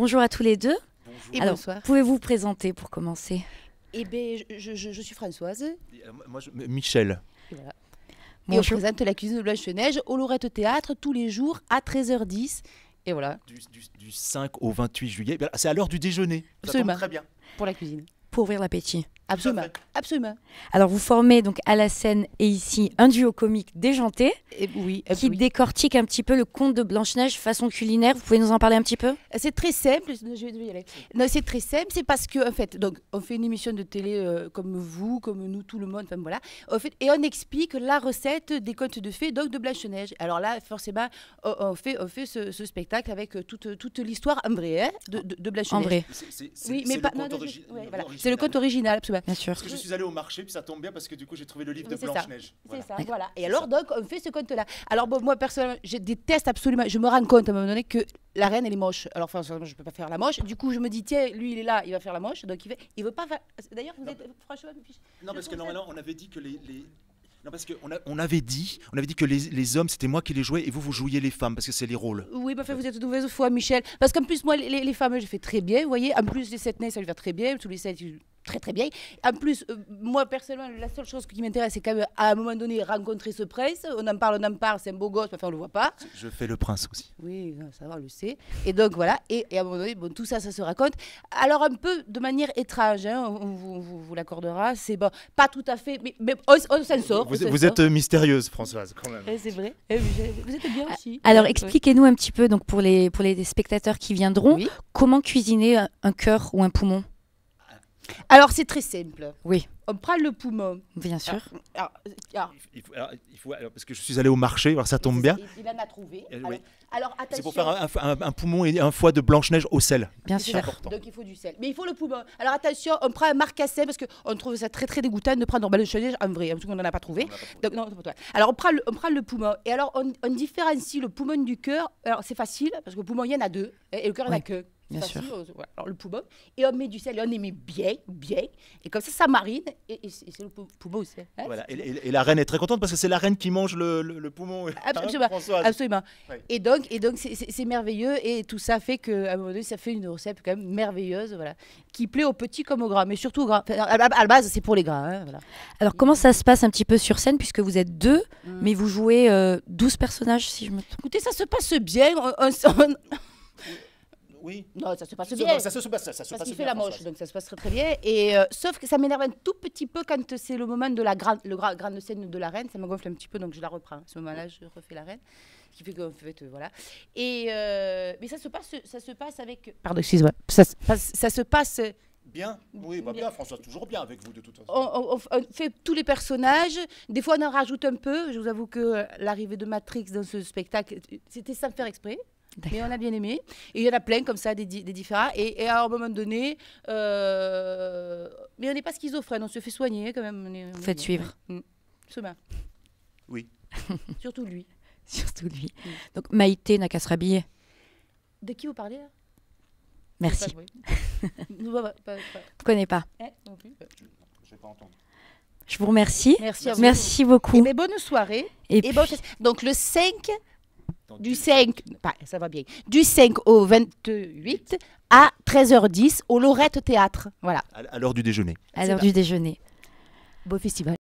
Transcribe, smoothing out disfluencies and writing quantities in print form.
bonjour à tous les deux. Et Alors, bonsoir. pouvez-vous vous présenter pour commencer? Eh bien, je suis Françoise. Michel. Et, voilà. Et on Bonjour. présente la cuisine de Blanche-Neige au Lorette Théâtre tous les jours à 13h10. Et voilà, Du 5 au 28 juillet. C'est à l'heure du déjeuner. Ça tombe Absolument. très bien. pour la cuisine. Pour ouvrir l'appétit. Absolument, fait. absolument. Alors, vous formez donc à la scène et ici un duo comique déjanté Et oui, qui oui. décortique un petit peu le conte de Blanche-Neige façon culinaire. Vous pouvez nous en parler un petit peu? C'est très simple. Je vais y aller. Non, c'est très simple. C'est parce que en fait, donc, on fait une émission de télé comme vous, comme nous, tout le monde. Enfin voilà. En fait, et on explique la recette des contes de fées, donc de Blanche-Neige. Alors là, forcément, on fait ce spectacle avec toute l'histoire en vrai, hein, de Blanche-Neige. En vrai, Oui, mais pas. Ouais, voilà. C'est le conte original, absolument. bien sûr. Parce que je suis allé au marché, puis ça tombe bien parce que du coup j'ai trouvé le livre Oui, de c'est ça. Blanche-Neige. C'est Voilà. ça, voilà. Et C'est alors, ça. donc, on fait ce conte-là. Alors, bon, moi, personnellement, je déteste absolument. Je me rends compte à un moment donné que la reine, elle est moche. Alors, franchement, je ne peux pas faire la moche. Du coup, je me dis, tiens, lui, il est là, il va faire la moche. Donc, il veut pas faire. D'ailleurs, vous Non. êtes. Franchement, Non, parce que normalement on avait dit que Non, parce qu'on avait dit que les hommes c'était moi qui les jouais et vous jouiez les femmes parce que c'est les rôles. Oui, mais enfin, vous êtes de mauvaise foi, Michel. Parce qu'en plus, moi, les femmes, je fais très bien, vous voyez. En plus, les 7 nez, ça lui va très bien. Tous les 7, très très bien. En plus, moi, personnellement, la seule chose qui m'intéresse, c'est quand même, à un moment donné, rencontrer ce prince. On en parle, c'est un beau gosse, mais enfin, on le voit pas. Je fais le prince aussi. Oui, ça va, on le sait. Et donc voilà, et à un moment donné, bon, tout ça, ça se raconte. Alors un peu de manière étrange, hein, on vous l'accordera, c'est bon, pas tout à fait, mais on s'en sort. Vous êtes mystérieuse, Françoise, quand même. C'est vrai. Vous êtes bien aussi. Alors, Ouais. expliquez-nous un petit peu, donc pour les spectateurs qui viendront, Oui. comment cuisiner un cœur ou un poumon? Alors c'est très simple. Oui, On prend le poumon. bien sûr. Alors, Alors, parce que je suis allé au marché, alors ça tombe bien. Il en a trouvé. Oui. Alors attention. C'est pour faire un poumon et un foie de Blanche-Neige au sel. Bien C'est sûr. ça. important. Donc il faut du sel. Mais il faut le poumon. Alors attention, on prend un marcassin parce qu'on trouve ça très très dégoûtant de prendre le Blanche-Neige en vrai, parce qu'on n'en a pas trouvé. Donc, non, c'est pas toi. Alors on prend le poumon. Et alors on différencie le poumon du cœur. Alors c'est facile parce que le poumon il y en a deux et le cœur il n'y en a Oui, que. bien Facile, sûr. voilà. Alors le poumon. Et on met du sel et on les met bien, bien. Et comme ça marine. Et c'est le poumon aussi. Hein. Voilà. Et la reine est très contente parce que c'est la reine qui mange le poumon. Absolument. Françoise. Absolument. Oui. Et donc c'est merveilleux et tout ça fait qu'à un moment donné, ça fait une recette quand même merveilleuse, voilà, qui plaît aux petits comme aux grands, mais surtout aux grands. Enfin, à la base, c'est pour les grands, hein, voilà. Alors, comment ça se passe un petit peu sur scène, puisque vous êtes deux, Mm. mais vous jouez 12 personnages, si je me trompe? Écoutez, ça se passe bien. Oui. Non, ça se passe bien. Ça se passe. Ça se Parce passe qu'il bien, fait la moche, Françoise. donc ça se passe très très bien. Et sauf que ça m'énerve un tout petit peu quand c'est le moment de la grande scène de la reine. Ça me gonfle un petit peu, donc je la reprends. À ce moment-là, je refais la reine, ce qui fait qu'en fait, voilà. Et mais ça se passe avec. Pardon, excuse-moi. Ça se passe. Bien. Oui, bah bien, Françoise, toujours bien avec vous de toute façon. On fait tous les personnages. Des fois, on en rajoute un peu. Je vous avoue que l'arrivée de Matrix dans ce spectacle, c'était sans faire exprès. D'accord. Mais on a bien aimé. Et il y en a plein comme ça, des différents. Et à un moment donné, mais on n'est pas schizophrène, on se fait soigner quand même. Vous faites suivre. Absolument. Oui. Surtout lui. Surtout lui. Donc, Maïté n'a qu'à se rhabiller. De qui vous parlez là? Merci. Je Je ne connais pas. non plus. Je vais pas entendre. Je vous remercie. Merci à vous. Merci beaucoup. Et bien, bonne soirée. Et Et bonne puis- fête. Donc le 5, du 5, ça va bien, du 5 au 28 à 13h10 au Lorette Théâtre. Voilà. À l'heure du déjeuner. à l'heure du déjeuner. Beau festival.